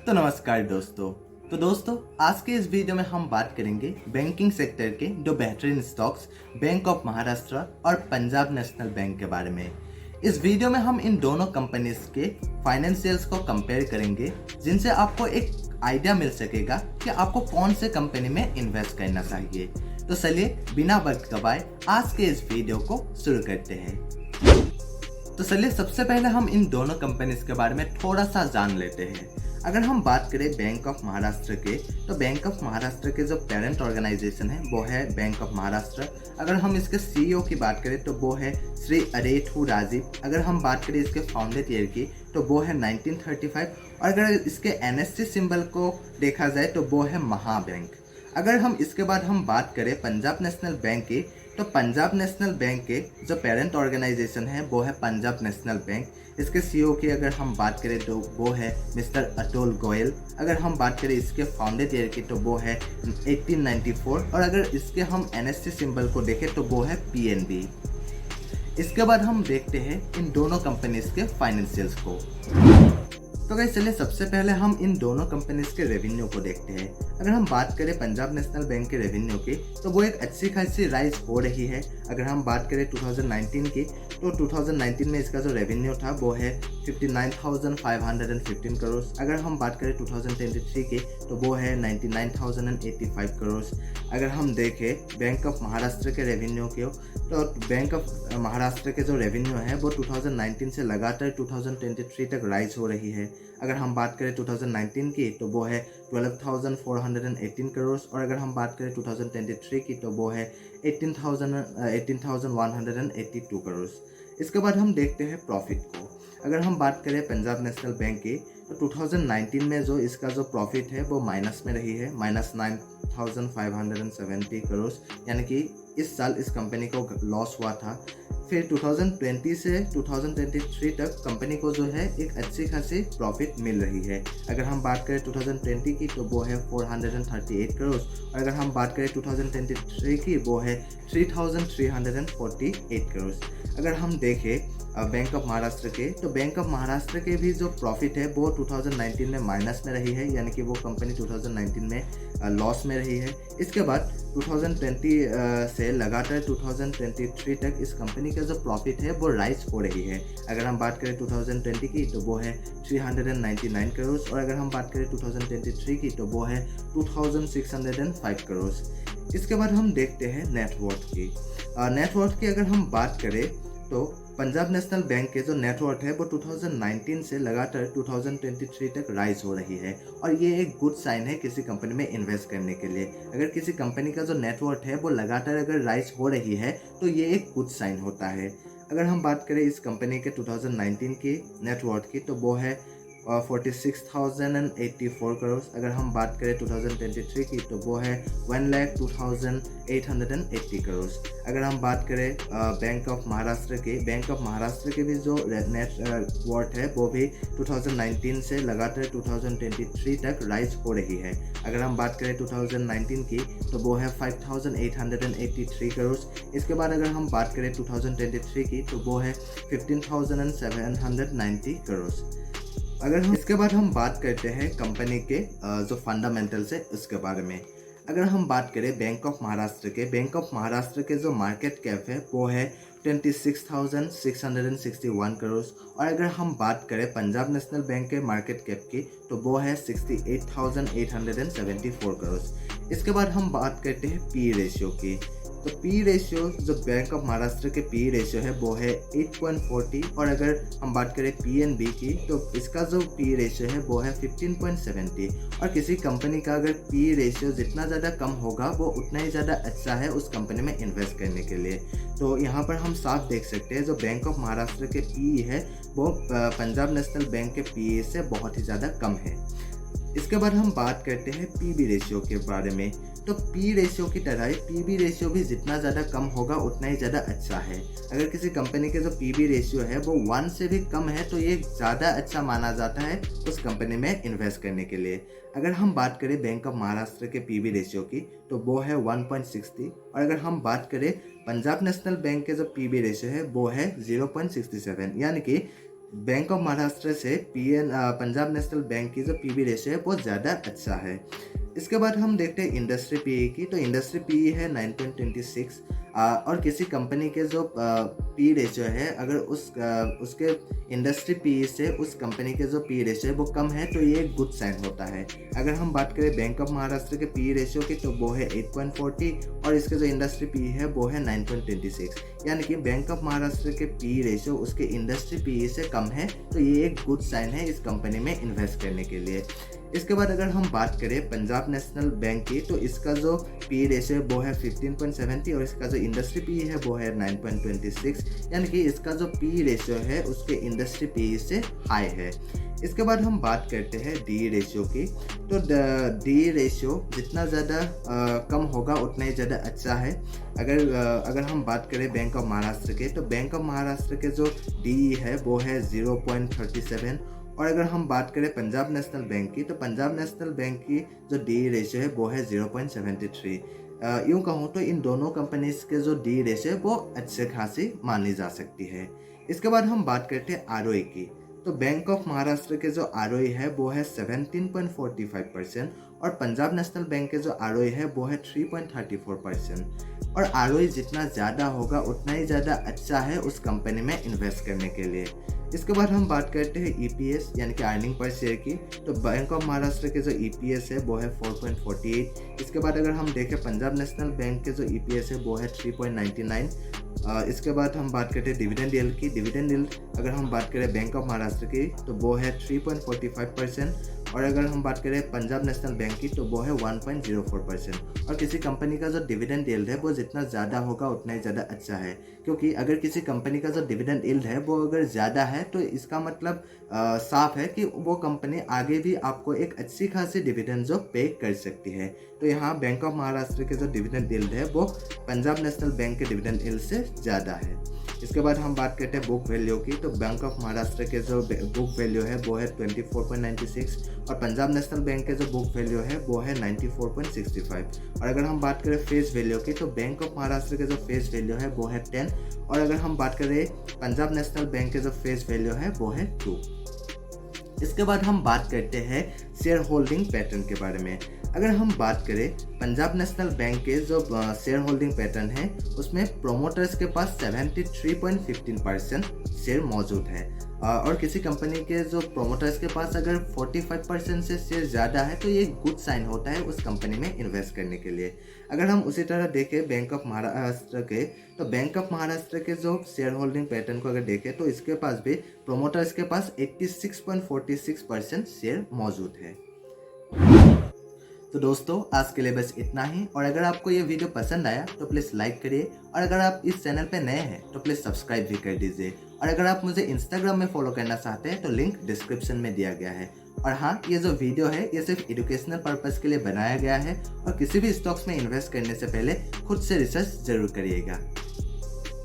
तो नमस्कार दोस्तों। आज के इस वीडियो में हम बात करेंगे बैंकिंग सेक्टर के दो बेहतरीन स्टॉक्स बैंक ऑफ महाराष्ट्र और पंजाब नेशनल बैंक के बारे में। इस वीडियो में हम इन दोनों कंपनीज के फाइनेंशियल्स को कंपेयर करेंगे, जिनसे आपको एक आइडिया मिल सकेगा कि आपको कौन से कंपनी में इन्वेस्ट करना चाहिए। तो चलिए बिना वक्त गवाए आज के इस वीडियो को शुरू करते हैं। तो चलिए सबसे पहले हम इन दोनों कंपनीज के बारे में थोड़ा सा जान लेते हैं। अगर हम बात करें बैंक ऑफ महाराष्ट्र के, तो बैंक ऑफ महाराष्ट्र के जो पेरेंट ऑर्गेनाइजेशन है वो है बैंक ऑफ महाराष्ट्र। अगर हम इसके सीईओ की बात करें तो वो है श्री अरेठू राजीव। अगर हम बात करें इसके फाउंडेड ईयर की तो वो है 1935। और अगर इसके एनएससी सिंबल को देखा जाए तो वो है महाबैंक। अगर हम इसके बाद हम बात करें पंजाब नेशनल बैंक की, तो पंजाब नेशनल बैंक के जो पेरेंट ऑर्गेनाइजेशन है वो है पंजाब नेशनल बैंक। इसके सीईओ की अगर हम बात करें तो वो है मिस्टर अतुल गोयल। अगर हम बात करें इसके फाउंडेड ईयर की तो वो है 1894। और अगर इसके हम एनएससी सिंबल को देखें तो वो है पीएनबी। इसके बाद हम देखते हैं इन दोनों कंपनीज के फाइनेंशियल्स को। तो गाइस चलिए सबसे पहले हम इन दोनों कंपनीज के रेवेन्यू को देखते हैं। अगर हम बात करें पंजाब नेशनल बैंक के रेवेन्यू की, तो वो एक अच्छी खासी राइज हो रही है। अगर हम बात करें 2019 की, तो 2019 में इसका जो रेवेन्यू था वो है 59,515 करोड़। अगर हम बात करें 2023 की, तो वो है 99,085 करोड़। अगर हम देखें बैंक ऑफ महाराष्ट्र के रेवेन्यू को, तो बैंक ऑफ महाराष्ट्र के जो रेवेन्यू है वो 2019 से लगातार 2023 तक राइज हो रही है। अगर हम बात करें 2019 की, तो वो है 12,418 करोड़। और अगर हम बात करें 2023 की, तो वो है 18,182 करोड़। इसके बाद हम देखते हैं प्रॉफिट को। अगर हम बात करें पंजाब नेशनल बैंक की, तो 2019 में जो इसका जो प्रॉफिट है वो माइनस में रही है, -9,570 करोड़। यानी कि इस साल इस कंपनी को लॉस हुआ था। फिर 2020 से 2023 तक कंपनी को जो है एक अच्छी खासी प्रॉफिट मिल रही है। अगर हम बात करें 2020 की, तो वो है 438 करोड़। और अगर हम बात करें 2023 की, वो है 3,348 करोड़। अगर हम देखें बैंक ऑफ महाराष्ट्र के, तो बैंक ऑफ महाराष्ट्र के भी जो प्रॉफिट है वो 2019 में माइनस में रही है, यानी कि वो कंपनी 2019 में लॉस में रही है। इसके बाद 2020 से लगातार 2023 तक इस कंपनी का जो प्रॉफिट है वो राइज हो रही है। अगर हम बात करें 2020 की, तो वो है 399 करोड़। और अगर हम बात करें 2023 की, तो वो है 2,605 करोड़। इसके बाद हम देखते हैं नेटवर्थ की। नेटवर्थ की अगर हम बात करें, तो पंजाब नेशनल बैंक के जो नेटवर्थ है वो 2019 से लगातार 2023 तक राइज हो रही है। और ये एक गुड साइन है किसी कंपनी में इन्वेस्ट करने के लिए। अगर किसी कंपनी का जो नेटवर्थ है वो लगातार अगर राइज हो रही है तो ये एक गुड साइन होता है। अगर हम बात करें इस कंपनी के 2019 की नेटवर्थ की, तो वो है 46,084 करोड़। अगर हम बात करें 2023 की, तो वो है 1,02,880 करोड़। अगर हम बात करें बैंक ऑफ महाराष्ट्र के, बैंक ऑफ महाराष्ट्र के भी जो नेटवर्थ है वो भी 2019 से लगातार 2023 तक राइज हो रही है। अगर हम बात करें 2019 की, तो वो है 5,883 करोड़। इसके बाद अगर हम बात करें 2023 की, तो वो है 15,790 करोड़। अगर हम इसके बाद हम बात करते हैं कंपनी के जो फंडामेंटल्स है उसके बारे में। अगर हम बात करें बैंक ऑफ महाराष्ट्र के, बैंक ऑफ महाराष्ट्र के जो मार्केट कैप है वो है 26,661 करोड़। और अगर हम बात करें पंजाब नेशनल बैंक के मार्केट कैप की, तो वो है 68,874 करोड़। इसके बाद हम बात करते हैं पी रेशियो की। तो पी रेशियो जो बैंक ऑफ महाराष्ट्र के पी रेशियो है वो है 8.40। और अगर हम बात करें पीएनबी की, तो इसका जो पी रेशियो है वो है 15.70। और किसी कंपनी का अगर पी रेशियो जितना ज़्यादा कम होगा वो उतना ही ज़्यादा अच्छा है उस कंपनी में इन्वेस्ट करने के लिए। तो यहाँ पर हम साफ देख सकते हैं जो बैंक ऑफ महाराष्ट्र के पी है वो पंजाब नेशनल बैंक के पी से बहुत ही ज़्यादा कम है। इसके बाद हम बात करते हैं पीबी रेशियो के बारे में। तो पी रेशियो की तरह पीबी रेशियो भी जितना ज़्यादा कम होगा उतना ही ज़्यादा अच्छा है। अगर किसी कंपनी के जो पीबी रेशियो है वो 1 से भी कम है तो ये ज़्यादा अच्छा माना जाता है उस कंपनी में इन्वेस्ट करने के लिए। अगर हम बात करें बैंक ऑफ महाराष्ट्र के पीबी रेशियो की, तो वो है 1.60। और अगर हम बात करें पंजाब नेशनल बैंक के जो पीबी रेशियो है वो है 0.67। यानी कि बैंक ऑफ महाराष्ट्र से पंजाब नेशनल बैंक की जो पीबी रेशियो है बहुत ज़्यादा अच्छा है। इसके बाद हम देखते हैं इंडस्ट्री पीई की, तो इंडस्ट्री पीई है 9.26 और किसी कंपनी के जो पी रेशियो है अगर उसके इंडस्ट्री पी से उस कंपनी के जो पी रेशियो है वो कम है तो ये एक गुड साइन होता है। अगर हम बात करें बैंक ऑफ महाराष्ट्र के पी रेशियो की तो वो है 8.40 और इसके जो इंडस्ट्री पी है वो है 9.26, यानी कि बैंक ऑफ महाराष्ट्र के पी रेशियो उसके इंडस्ट्री पी से कम है तो ये एक गुड साइन है इस कंपनी में इन्वेस्ट करने के लिए। इसके बाद अगर हम बात करें पंजाब नेशनल बैंक की तो इसका जो पी रेशियो है वो है 15.70 और इसका जो इंडस्ट्री पी है वो है 9.26, यानी कि इसका जो पी रेशियो है उसके इंडस्ट्री पी से हाई है। इसके बाद हम बात करते हैं डी रेशियो की, तो डी रेशियो जितना ज़्यादा कम होगा उतना ही ज़्यादा अच्छा है। अगर हम बात करें बैंक ऑफ महाराष्ट्र के तो बैंक ऑफ महाराष्ट्र के जो डी है वो है 0.37 और अगर हम बात करें पंजाब नेशनल बैंक की तो पंजाब नेशनल बैंक की जो डी रेशियो है वो है 0.73। यूँ कहूँ तो इन दोनों कंपनीज के जो डी रेशियो है वो अच्छे खासी मानी जा सकती है। इसके बाद हम बात करते हैं आरओई की, तो बैंक ऑफ महाराष्ट्र के जो आरओई है वो है 17.45% और पंजाब नेशनल बैंक के जो आरओई है वो है 3.34%। और आरओई जितना ज़्यादा होगा उतना ही ज़्यादा अच्छा है उस कंपनी में इन्वेस्ट करने के लिए। इसके बाद हम बात करते हैं ईपीएस यानी कि अर्निंग पर शेयर की, तो बैंक ऑफ महाराष्ट्र के जो ईपीएस है वो है 4.48। इसके बाद अगर हम देखें पंजाब नेशनल बैंक के जो ईपीएस है वो है 3.99। इसके बाद हम बात करते हैं डिविडेंड यील्ड की, डिविडेंड यील्ड अगर हम बात करें बैंक ऑफ महाराष्ट्र की तो वो है 3.45% और अगर हम बात करें पंजाब नेशनल बैंक की तो वो है 1.04%। और किसी कंपनी का जो डिविडेंड यील्ड है वो जितना ज़्यादा होगा उतना ही ज़्यादा अच्छा है, क्योंकि अगर किसी कंपनी का जो डिविडेंड यील्ड है वो अगर ज़्यादा है तो इसका मतलब साफ है कि वो कंपनी आगे भी आपको एक अच्छी खासी डिविडेंड जो पे कर सकती है। तो यहाँ बैंक ऑफ महाराष्ट्र के जो डिविडेंड यील्ड है वो पंजाब नेशनल बैंक के डिविडेंड यील्ड से ज़्यादा है। इसके बाद हम बात करते हैं बुक वैल्यू की, तो बैंक ऑफ महाराष्ट्र के जो बुक वैल्यू है वो है 24.96 और पंजाब नेशनल बैंक के जो बुक वैल्यू है वो है 94.65। और अगर हम बात करें फेस वैल्यू की तो बैंक ऑफ महाराष्ट्र के जो फेस वैल्यू है वो है 10 और अगर हम बात करें पंजाब नेशनल बैंक के जो फेस वैल्यू है वो है 2। इसके बाद हम बात करते हैं शेयर होल्डिंग पैटर्न के बारे में। अगर हम बात करें पंजाब नेशनल बैंक के जो शेयर होल्डिंग पैटर्न है उसमें प्रोमोटर्स के पास 73.15% शेयर मौजूद है और किसी कंपनी के जो प्रोमोटर्स के पास अगर 45% से शेयर ज़्यादा है तो ये गुड साइन होता है उस कंपनी में इन्वेस्ट करने के लिए। अगर हम उसी तरह देखें बैंक ऑफ महाराष्ट्र के, तो बैंक ऑफ महाराष्ट्र के जो शेयर होल्डिंग पैटर्न को अगर देखें तो इसके पास भी प्रोमोटर्स के पास 86.46% शेयर मौजूद है। तो दोस्तों आज के लिए बस इतना ही, और अगर आपको ये वीडियो पसंद आया तो प्लीज़ लाइक करिए और अगर आप इस चैनल पे नए हैं तो प्लीज़ सब्सक्राइब भी कर दीजिए और अगर आप मुझे इंस्टाग्राम में फॉलो करना चाहते हैं तो लिंक डिस्क्रिप्शन में दिया गया है। और हाँ, ये जो वीडियो है ये सिर्फ एजुकेशनल पर्पज़ के लिए बनाया गया है और किसी भी स्टॉक्स में इन्वेस्ट करने से पहले खुद से रिसर्च जरूर करिएगा।